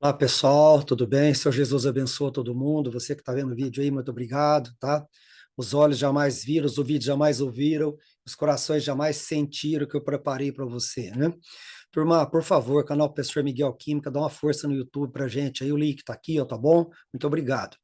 Olá pessoal, tudo bem? Senhor Jesus abençoa todo mundo. Você que está vendo o vídeo aí, muito obrigado, tá? Os olhos jamais viram, os ouvidos jamais ouviram, os corações jamais sentiram o que eu preparei para você, né? Turma, por favor, canal Professor Miguel Química, dá uma força no YouTube para gente aí, o link está aqui, ó, tá bom? Muito obrigado.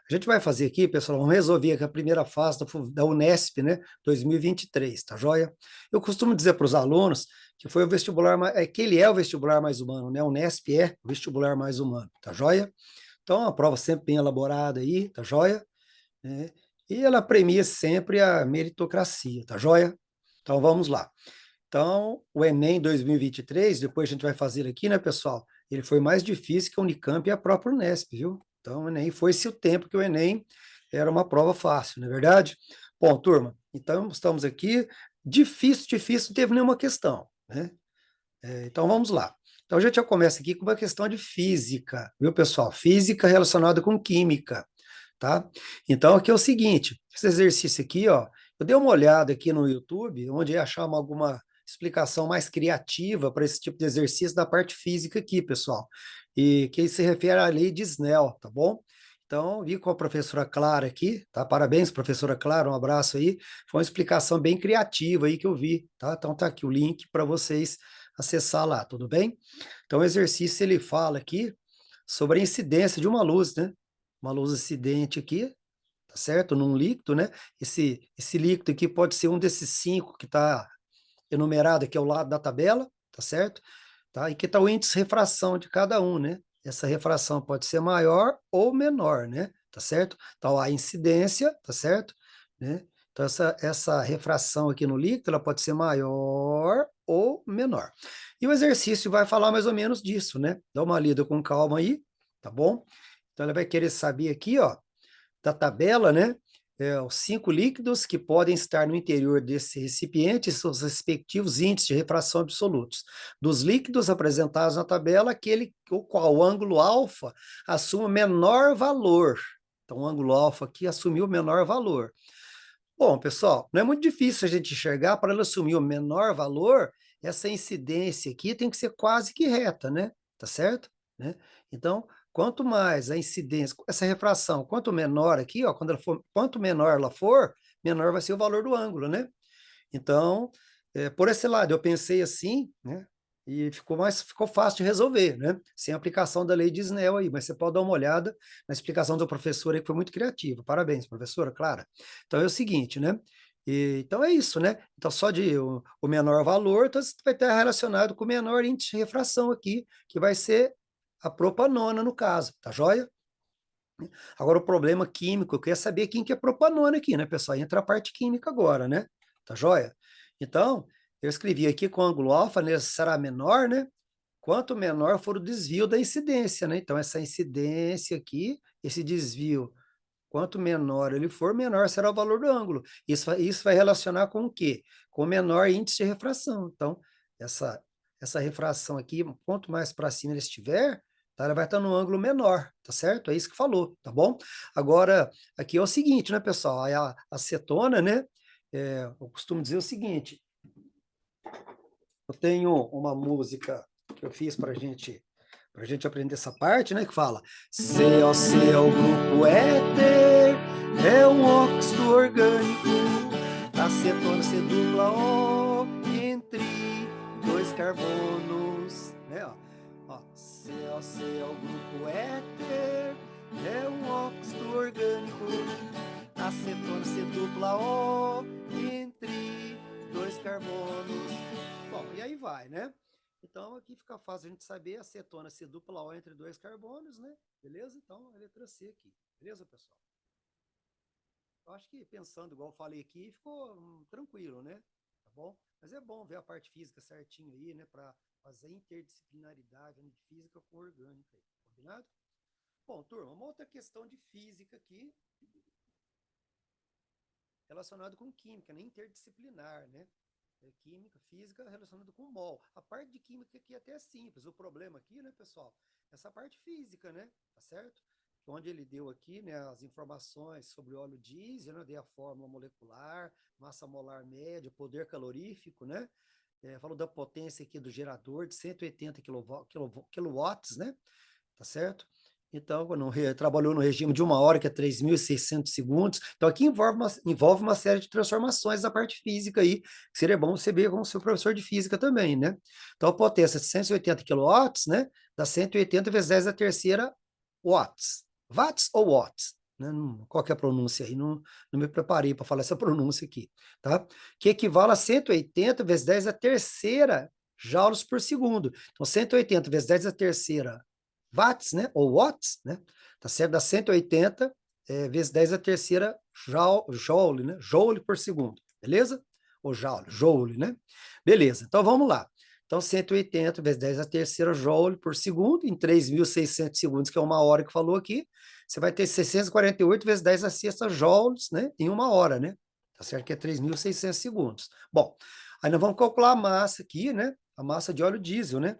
A gente vai fazer aqui, pessoal, vamos resolver aqui a primeira fase da Unesp, né, 2023, tá joia? Eu costumo dizer para os alunos que foi o vestibular, que ele é o vestibular mais humano, né? O Unesp é o vestibular mais humano, tá joia? Então, é uma prova sempre bem elaborada aí, tá joia? Né? E ela premia sempre a meritocracia, tá joia? Então, vamos lá. Então, o Enem 2023, depois a gente vai fazer aqui, né, pessoal? Ele foi mais difícil que a Unicamp e a própria Unesp, viu? Então, o Enem foi-se o tempo que o Enem era uma prova fácil, não é verdade? Bom, turma, então estamos aqui. Difícil, não teve nenhuma questão, né? Então vamos lá. Então a gente já começa aqui com uma questão de física, viu, pessoal? Física relacionada com química, tá? Então aqui é o seguinte, esse exercício aqui, ó, eu dei uma olhada aqui no YouTube, onde ia achar alguma explicação mais criativa para esse tipo de exercício da parte física aqui, pessoal. E que se refere à lei de Snell, tá bom? Então, vi com a professora Clara aqui, tá? Parabéns, professora Clara, um abraço aí. Foi uma explicação bem criativa aí que eu vi, tá? Então tá aqui o link para vocês acessar lá, tudo bem? Então, o exercício ele fala aqui sobre a incidência de uma luz, né? Uma luz incidente aqui, tá certo? Num líquido, né? Esse líquido aqui pode ser um desses cinco que está enumerado aqui ao lado da tabela, tá certo? Tá? E que está o índice de refração de cada um, né? Essa refração pode ser maior ou menor, né? Tá certo? Então, a incidência, tá certo? Né? Então, essa refração aqui no líquido, ela pode ser maior ou menor. E o exercício vai falar mais ou menos disso, né? Dá uma lida com calma aí, tá bom? Então, ela vai querer saber aqui, ó, da tabela, né? Os cinco líquidos que podem estar no interior desse recipiente e seus respectivos índices de refração absolutos. Dos líquidos apresentados na tabela, aquele o qual o ângulo alfa assume o menor valor. Então, o ângulo alfa aqui assumiu o menor valor. Bom, pessoal, não é muito difícil a gente enxergar, para ela assumir o menor valor, essa incidência aqui tem que ser quase que reta, né? Tá certo? Né? Então, quanto mais a incidência, essa refração, quanto menor aqui, ó, quanto menor ela for, menor vai ser o valor do ângulo, né? Então, por esse lado, eu pensei assim, né? E ficou fácil de resolver, né? Sem aplicação da lei de Snell aí, mas você pode dar uma olhada na explicação do professor aí, que foi muito criativa. Parabéns, professora Clara. Então é o seguinte, né? Então é isso, né? Então, só de o menor valor, então você vai estar relacionado com o menor índice de refração aqui, que vai ser a propanona, no caso, tá joia? Agora, o problema químico, eu queria saber quem que é propanona aqui, né, pessoal? Entra a parte química agora, né? Tá joia? Então, eu escrevi aqui com ângulo alfa, né, será menor, né? Quanto menor for o desvio da incidência, né? Então, essa incidência aqui, esse desvio, quanto menor ele for, menor será o valor do ângulo. Isso vai relacionar com o quê? Com o menor índice de refração. Então, essa, essa refração aqui, quanto mais para cima ele estiver, tá, ela vai estar no ângulo menor, tá certo? É isso que falou, tá bom? Agora, aqui é o seguinte, né, pessoal? A acetona, né? Eu costumo dizer o seguinte: eu tenho uma música que eu fiz para gente aprender essa parte, né? Que fala: COC é o grupo éter, é um óxido orgânico, acetona C dupla O entre dois carbonos, né? COC é o grupo éter, é um óxido orgânico, acetona C dupla O entre dois carbonos. Bom, e aí vai, né? Então aqui fica fácil a gente saber acetona C dupla O entre dois carbonos, né? Beleza? Então a letra C aqui. Beleza, pessoal? Eu acho que pensando igual eu falei aqui, ficou tranquilo, né? Tá bom? Mas é bom ver a parte física certinho aí, né? Para fazer interdisciplinaridade de física com orgânica aí. Combinado? Bom, turma, uma outra questão de física aqui, relacionado com química, né? Interdisciplinar, né? Química, física relacionada com mol. A parte de química aqui até é simples. O problema aqui, né, pessoal, essa parte física, né? Tá certo? Onde ele deu aqui, né, as informações sobre o óleo diesel, né, dei a fórmula molecular, massa molar média, poder calorífico, né? Falou da potência aqui do gerador de 180 quilowatts, né? tá certo? Então, trabalhou no regime de 1 hora, que é 3.600 segundos. Então, aqui envolve uma série de transformações da parte física aí, que seria bom você ver como seu professor de física também, né? Então, a potência de 180 quilowatts, né? Dá 180 vezes 10 a terceira watts. Watts ou watts? Né? Qual que é a pronúncia aí? Não me preparei para falar essa pronúncia aqui, tá? Que equivale a 180 vezes 10 a terceira joules por segundo. Então, 180 vezes 10 a terceira watts, né? Ou watts, né? Tá certo? Dá 180 vezes 10 a terceira joule, né? Joule por segundo, beleza? Ou joule, né? Beleza, então vamos lá. Então, 180 vezes 10 a terceira joule por segundo, em 3.600 segundos, que é 1 hora que falou aqui, você vai ter 648 vezes 10 a sexta joules, né? Em 1 hora, né? Tá certo? Que é 3.600 segundos. Bom, aí nós vamos calcular a massa aqui, né? A massa de óleo diesel, né?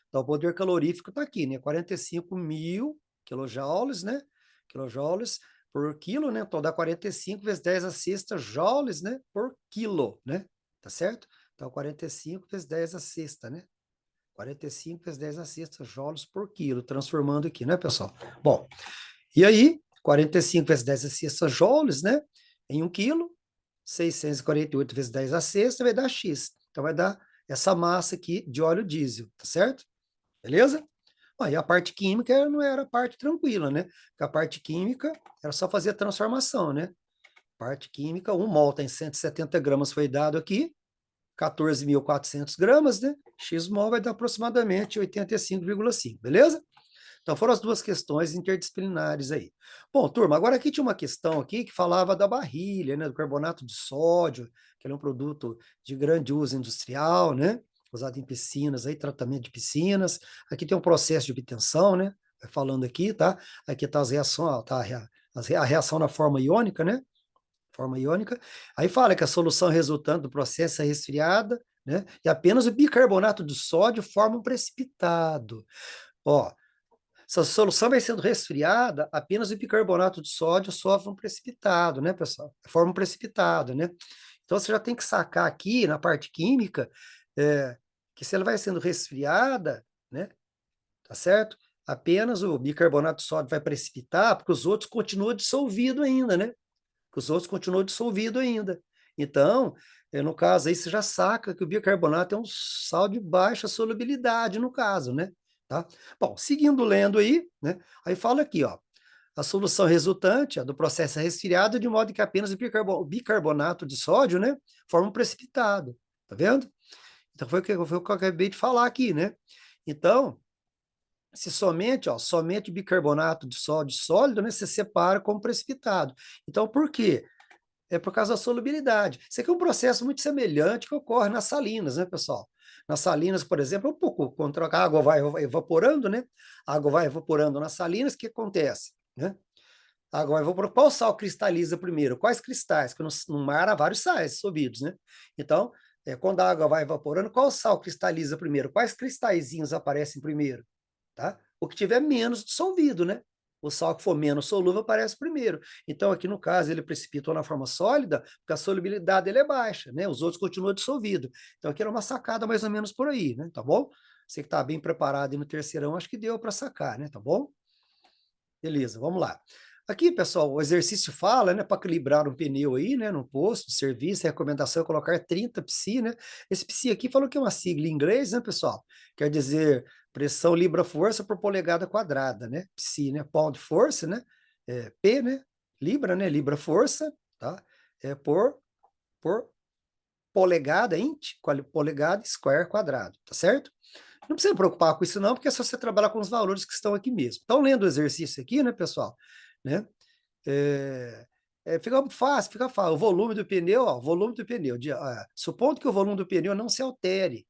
Então, o poder calorífico está aqui, né? 45.000 quilojoules, né? Quilojoules por quilo, né? Então, dá 45 vezes 10 a sexta joules, né? Por quilo, né? Tá certo? Então, 45 vezes 10 a sexta, né? 45 vezes 10 a sexta joules por quilo, transformando aqui, né, pessoal? Bom, e aí, 45 vezes 10 a sexta joules, né? Em 1 quilo, 648 vezes 10 a sexta vai dar X. Então, vai dar essa massa aqui de óleo diesel, tá certo? Beleza? Aí a parte química não era a parte tranquila, né? Porque a parte química era só fazer a transformação, né? Parte química, 1 mol tem 170 gramas, foi dado aqui, 14.400 gramas, né? X-mol vai dar aproximadamente 85,5, beleza? Então foram as duas questões interdisciplinares aí. Bom, turma, agora aqui tinha uma questão aqui que falava da barrilha, né? Do carbonato de sódio, que é um produto de grande uso industrial, né? Usado em piscinas, aí, tratamento de piscinas. Aqui tem um processo de obtenção, né? Vai falando aqui, tá? Aqui tá as reações, ó, tá a reação na forma iônica, né? Forma iônica. Aí fala que a solução resultante do processo é resfriada, né? E apenas o bicarbonato de sódio forma um precipitado. Ó, essa solução vai sendo resfriada, apenas o bicarbonato de sódio sofre um precipitado, né, pessoal? Forma um precipitado, né? Então você já tem que sacar aqui na parte química que se ela vai sendo resfriada, né, tá certo? Apenas o bicarbonato de sódio vai precipitar, porque os outros continuam dissolvidos ainda, né? Porque os outros continuam dissolvidos ainda. Então, no caso aí, você já saca que o bicarbonato é um sal de baixa solubilidade, no caso, né? Tá? Bom, seguindo lendo aí, né? Aí fala aqui, ó. A solução resultante do processo é resfriada de modo que apenas o bicarbonato de sódio, né, forma um precipitado. Tá vendo? Então foi o que eu acabei de falar aqui, né? Então, se somente o bicarbonato de sódio sólido, né, se separa como precipitado. Então, por quê? É por causa da solubilidade. Isso aqui é um processo muito semelhante que ocorre nas salinas, né, pessoal? Nas salinas, por exemplo, é um pouco, quando a água vai evaporando, né? A água vai evaporando nas salinas, o que acontece, né? A água vai evaporando. Qual sal cristaliza primeiro? Quais cristais? Porque no mar há vários sais dissolvidos, né? Então, quando a água vai evaporando, qual sal cristaliza primeiro? Quais cristalzinhos aparecem primeiro? Tá? O que tiver menos dissolvido, né? O sal que for menos solúvel aparece primeiro. Então, aqui no caso, ele precipitou na forma sólida, porque a solubilidade dele é baixa, né? Os outros continuam dissolvidos. Então, aqui era uma sacada mais ou menos por aí, né? Tá bom? Você que está bem preparado aí no terceirão, acho que deu para sacar, né? Tá bom? Beleza, vamos lá. Aqui, pessoal, o exercício fala, né, para equilibrar um pneu aí, né, no posto de serviço, a recomendação é colocar 30 psi, né? Esse psi aqui falou que é uma sigla em inglês, né, pessoal? Quer dizer pressão libra-força por polegada quadrada, né? Psi, né? Pound force, né? P, né? Libra, né? Libra-força, tá? Por polegada, int, polegada square quadrado, tá certo? Não precisa se preocupar com isso não, porque é só você trabalhar com os valores que estão aqui mesmo. Então, lendo o exercício aqui, né, pessoal, né, fica fácil, fica fácil. O volume do pneu, ó, volume do pneu, supondo que o volume do pneu não se altere,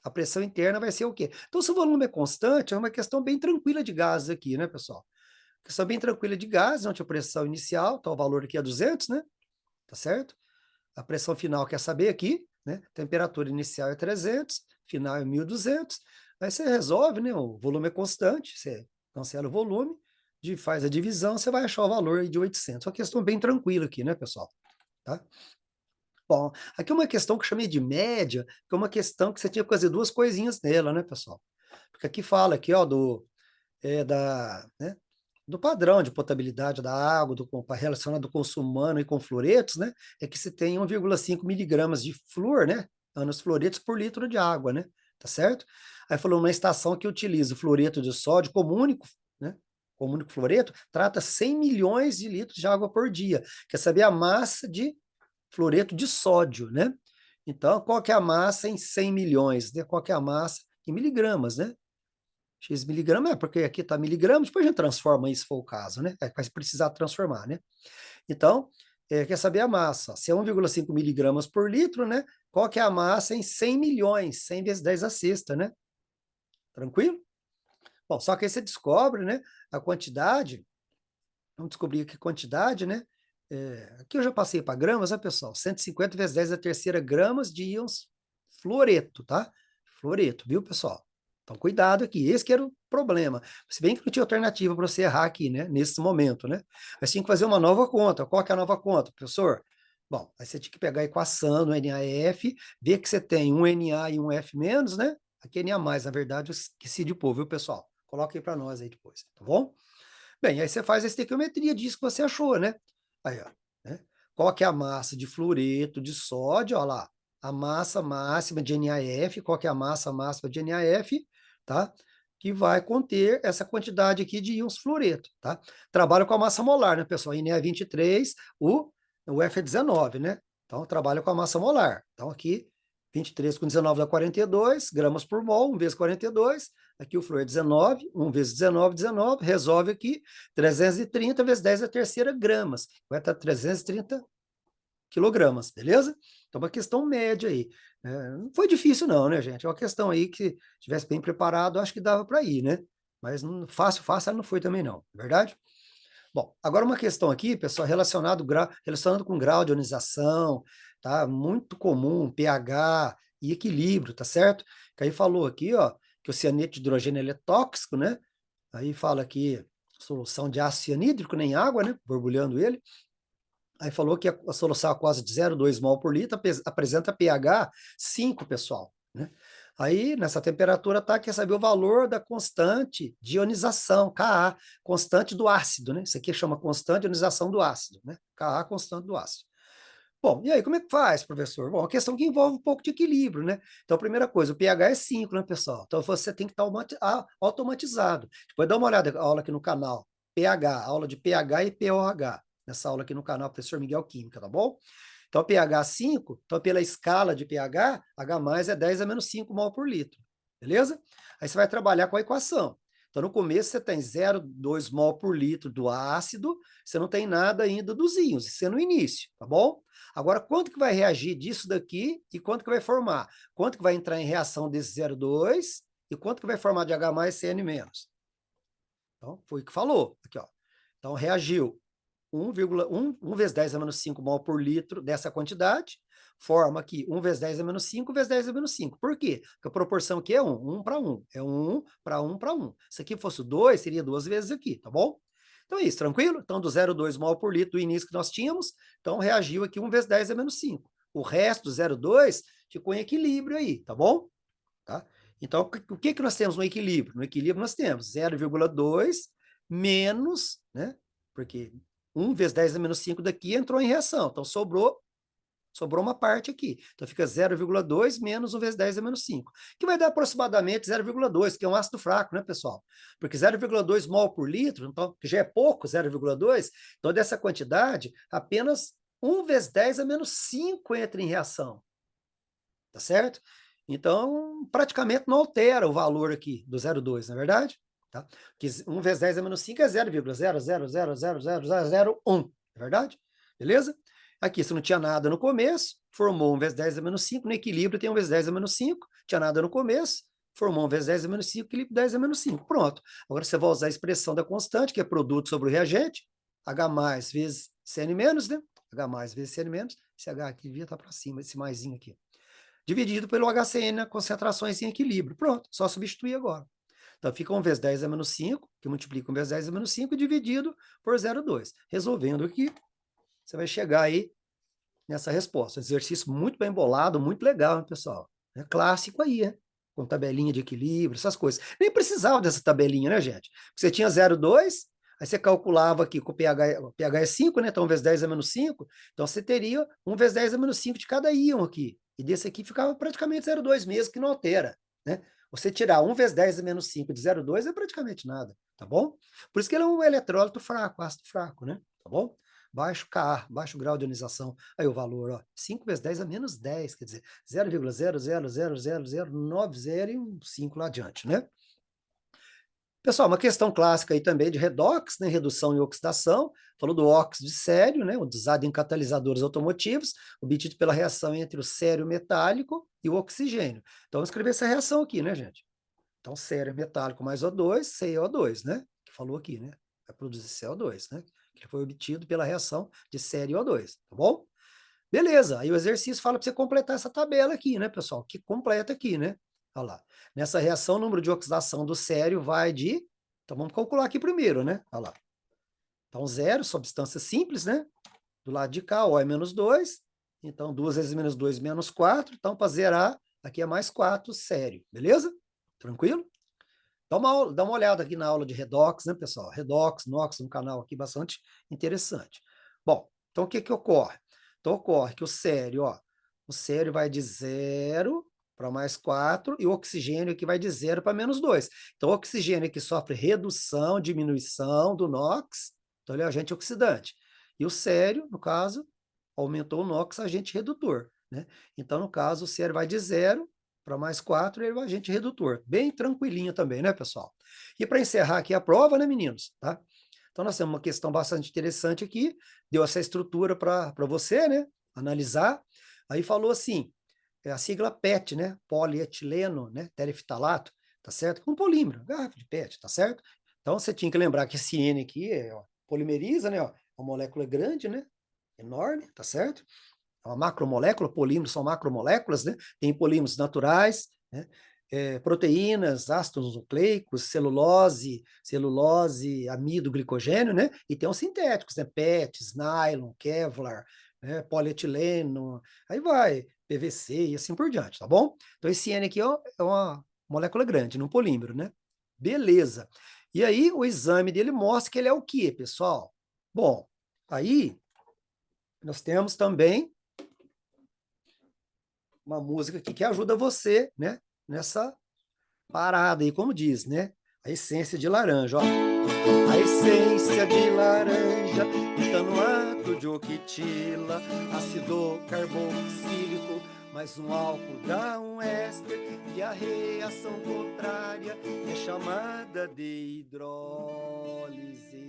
a pressão interna vai ser o quê? Então, se o volume é constante, é uma questão bem tranquila de gases aqui, né, pessoal? Questão bem tranquila de gases, onde a pressão inicial, tá, o valor aqui é 200, né, tá certo? A pressão final quer saber aqui, né? Temperatura inicial é 300, final é 1.200. Aí você resolve, né? O volume é constante, você cancela o volume, faz a divisão, você vai achar o valor de 800. Uma questão bem tranquila aqui, né, pessoal? Tá? Bom, aqui uma questão que eu chamei de média, que é uma questão que você tinha que fazer duas coisinhas nela, né, pessoal? Porque aqui fala aqui, ó, né, do padrão de potabilidade da água, relacionado ao consumo humano e com fluoretos, né, é que se tem 1,5 miligramas de flúor, né, anos fluoretos por litro de água, né, tá certo? Aí falou, uma estação que utiliza o fluoreto de sódio como único, né, como único fluoreto, trata 100 milhões de litros de água por dia. Quer saber a massa de fluoreto de sódio, né? Então, qual que é a massa em 100 milhões, né? Qual que é a massa em miligramas, né? X miligrama, porque aqui está miligramas, depois a gente transforma isso se for o caso, né? Vai precisar transformar, né? Então, quer saber a massa? Se é 1,5 miligramas por litro, né? Qual que é a massa em 100 milhões? 100 vezes 10 a sexta, né? Tranquilo? Bom, só que aí você descobre, né? A quantidade, vamos descobrir que quantidade, né? Aqui eu já passei para gramas, né, pessoal? 150 vezes 10 a terceira gramas de íons fluoreto, tá? Fluoreto, viu, pessoal? Então, cuidado aqui. Esse que era o problema. Se bem que não tinha alternativa para você errar aqui, né? Nesse momento, né? Mas tinha que fazer uma nova conta. Qual que é a nova conta, professor? Bom, aí você tinha que pegar a equação do NaF, ver que você tem um Na e um F menos, né? Aqui é Na mais, na verdade, eu esqueci de pôr, viu, pessoal? Coloca aí para nós aí depois, tá bom? Bem, aí você faz a estequiometria disso que você achou, né? Aí, ó, né? Qual que é a massa de fluoreto de sódio? Olha lá, a massa máxima de NaF, qual que é a massa máxima de NaF, tá? Que vai conter essa quantidade aqui de íons fluoreto, tá? Trabalha com a massa molar, né, pessoal? Na é 23, o F é 19, né? Então, trabalha com a massa molar. Então, aqui, 23 com 19 dá 42 gramas por mol, 1 vezes 42. Aqui o flúor é 19, 1 vezes 19, 19. Resolve aqui, 330 vezes 10 a terceira gramas. Vai estar 330 quilogramas, beleza? Então, uma questão média aí. Não foi difícil não, né, gente? É uma questão aí que, se tivesse bem preparado, acho que dava para ir, né? Mas fácil não foi também não, verdade? Bom, agora uma questão aqui, pessoal, relacionado com grau de ionização, tá? Muito comum, pH e equilíbrio, tá certo? Que aí falou aqui, ó, que o cianeto de hidrogênio ele é tóxico, né? Aí fala aqui solução de ácido cianídrico, nem água, né? Borbulhando ele. Aí falou que a solução aquosa de 0,2 mol por litro apresenta pH 5, pessoal, né? Aí, nessa temperatura, tá, quer saber o valor da constante de ionização, Ka, constante do ácido, né? Isso aqui chama constante de ionização do ácido, né? Ka, constante do ácido. Bom, e aí, como é que faz, professor? Bom, a questão que envolve um pouco de equilíbrio, né? Então, a primeira coisa, o pH é 5, né, pessoal? Então, você tem que estar automatizado. Depois dá uma olhada na aula aqui no canal, pH, aula de pH e pOH, nessa aula aqui no canal, professor Miguel Química, tá bom? Então, pH 5, então pela escala de pH, H mais é 10 a menos 5 mol por litro, beleza? Aí você vai trabalhar com a equação. Então, no começo você tem 0,2 mol por litro do ácido, você não tem nada ainda dos íons, isso é no início, tá bom? Agora, quanto que vai reagir disso daqui e quanto que vai formar? Quanto que vai entrar em reação desse 0,2 e quanto que vai formar de H mais CN menos? Então, foi o que falou aqui, ó. Então, reagiu 1 vezes 10 a menos 5 mol por litro dessa quantidade, forma aqui 1 vezes 10 a menos 5 vezes 10 a menos 5. Por quê? Porque a proporção aqui é 1 para 1. É 1 para 1 para 1. Se aqui fosse 2, seria 2 vezes aqui, tá bom? Então é isso, tranquilo? Então, do 0,2 mol por litro do início que nós tínhamos, então reagiu aqui 1 vezes 10 a menos 5. O resto do 0,2 ficou em equilíbrio aí, tá bom? Tá? Então, o que, que nós temos no equilíbrio? No equilíbrio nós temos 0,2 menos, né? Porque 1 vezes 10 a menos 5 daqui entrou em reação. Então, sobrou uma parte aqui. Então, fica 0,2 menos 1 vezes 10 a menos 5, que vai dar aproximadamente 0,2, que é um ácido fraco, né, pessoal? Porque 0,2 mol por litro, então, que já é pouco, 0,2, então, dessa quantidade, apenas 1 vezes 10 a menos 5 entra em reação. Tá certo? Então, praticamente não altera o valor aqui do 0,2, não é verdade? Tá? Que 1 vezes 10 a menos 5 é 0,000000001, é verdade? Beleza? Aqui, se não tinha nada no começo, formou 1 vezes 10 a menos 5, no equilíbrio tem 1 vezes 10 a menos 5, tinha nada no começo, formou 1 vezes 10 a menos 5, equilíbrio 10 a menos 5. Pronto. Agora você vai usar a expressão da constante, que é produto sobre o reagente, H mais vezes Cn menos, né? H mais vezes Cn menos, esse H aqui devia estar para cima, esse maisinho aqui, dividido pelo HCN, concentrações em equilíbrio. Pronto, só substituir agora. Então, fica 1 vezes 10 a menos 5, que multiplica 1 vezes 10 a menos 5, dividido por 0,2. Resolvendo aqui, você vai chegar aí nessa resposta. Exercício muito bem bolado, muito legal, hein, pessoal? É clássico aí, né? com tabelinha de equilíbrio, essas coisas. Nem precisava dessa tabelinha, né, gente? Você tinha 0,2, aí você calculava aqui com o pH é 5, né? Então 1 vezes 10 é menos 5. Então você teria 1 vezes 10 é menos 5 de cada íon aqui. E desse aqui ficava praticamente 0,2 mesmo, que não altera, né? Você tirar 1 vezes 10 é menos 5 de 0,2 é praticamente nada, tá bom? Por isso que ele é um eletrólito fraco, ácido fraco, né? Tá bom? Baixo Ka, baixo grau de ionização. Aí o valor, ó, 5 vezes 10 é menos 10, quer dizer, 0,0000090 e um 5 lá adiante, né? Pessoal, uma questão clássica aí também de redox, né, redução e oxidação, falou do óxido de sério, né, usado em catalisadores automotivos, obtido pela reação entre o sério metálico e o oxigênio. Então, vamos escrever essa reação aqui, né, gente? Então, sério metálico mais O2, CO2, né, que falou aqui, né, vai produzir CO2, né, que foi obtido pela reação de sério e O2, tá bom? Beleza, aí o exercício fala para você completar essa tabela aqui, né, pessoal? Que completa aqui, né? Olha lá. Nessa reação, o número de oxidação do sério vai de... Então, vamos calcular aqui primeiro, né? Olha lá. Então, 0, substância simples, né? Do lado de cá, O é menos 2. Então, 2 vezes menos 2, menos 4. Então, para zerar, aqui é mais 4, sério. Beleza? Tranquilo? Dá uma olhada aqui na aula de redox, né, pessoal? Redox, NOx, um canal aqui bastante interessante. Bom, então o que que ocorre? Então ocorre que o sério, ó, o sério vai de 0 para mais 4 e o oxigênio aqui vai de 0 para menos 2. Então o oxigênio aqui sofre redução, diminuição do NOx, então ele é agente oxidante. E o sério, no caso, aumentou o NOx, agente redutor, né? Então, no caso, o sério vai de 0 para mais 4, ele é o agente redutor. Bem tranquilinho também, né, pessoal? E para encerrar aqui a prova, né, meninos? Tá? Então, nós temos uma questão bastante interessante aqui, deu essa estrutura para você, né, analisar. Aí falou assim, a sigla PET, né, polietileno, né, terefitalato, tá certo? Com polímero, garrafa de PET, tá certo? Então, você tinha que lembrar que esse N aqui é, ó, polimeriza, né, ó, uma molécula grande, né, enorme, tá certo? É uma macromolécula, polímeros são macromoléculas, né? Tem polímeros naturais, né? Proteínas, ácidos nucleicos, celulose, amido, glicogênio, né? E tem os sintéticos, né? PETs, nylon, Kevlar, né? Polietileno, aí vai, PVC e assim por diante, tá bom? Então esse N aqui ó, é uma molécula grande, num polímero, né? Beleza. E aí o exame dele mostra que ele é o quê, pessoal? Bom, aí nós temos também uma música aqui que ajuda você, né, nessa parada aí, como diz, né? A essência de laranja, ó. A essência de laranja está no ato de oquitila, ácido carboxílico, mais um álcool dá um éster, e a reação contrária é chamada de hidrólise.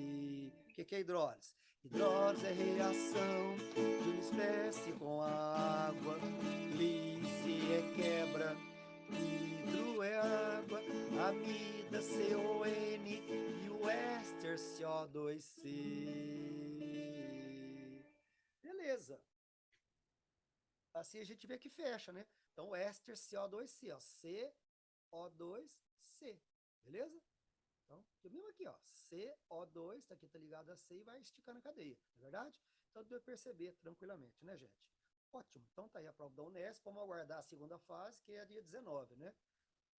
O que é hidrólise? Hidrólise é reação de uma espécie com a água, lise é quebra, hidro é água, amida CON e o éster CO2C. Beleza. Assim a gente vê que fecha, né? Então o éster CO2C, ó, CO2C. Beleza? Então, mesmo aqui, ó, CO2, tá aqui, tá ligado a C e vai esticando a cadeia, não é verdade? Então, deu perceber tranquilamente, né, gente? Ótimo. Então, tá aí a prova da Unesp. Vamos aguardar a segunda fase, que é a dia 19, né?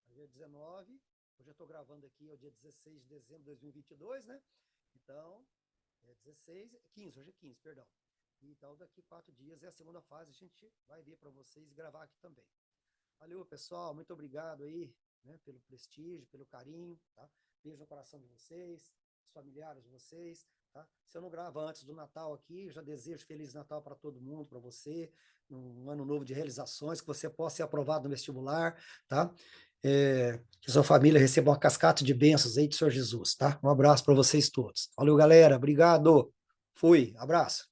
Dia 19, hoje eu tô gravando aqui, é o dia 16 de dezembro de 2022, né? Então, é 16, 15, hoje é 15, perdão. Então, daqui 4 dias é a segunda fase, a gente vai ver para vocês e gravar aqui também. Valeu, pessoal, muito obrigado aí, né, pelo prestígio, pelo carinho, tá? Beijo no coração de vocês, dos familiares de vocês, tá? Se eu não gravo antes do Natal aqui, eu já desejo Feliz Natal para todo mundo, para você, um ano novo de realizações, que você possa ser aprovado no vestibular, tá? Que sua família receba uma cascata de bênçãos aí de Senhor Jesus, tá? Um abraço para vocês todos. Valeu, galera, obrigado. Fui, abraço.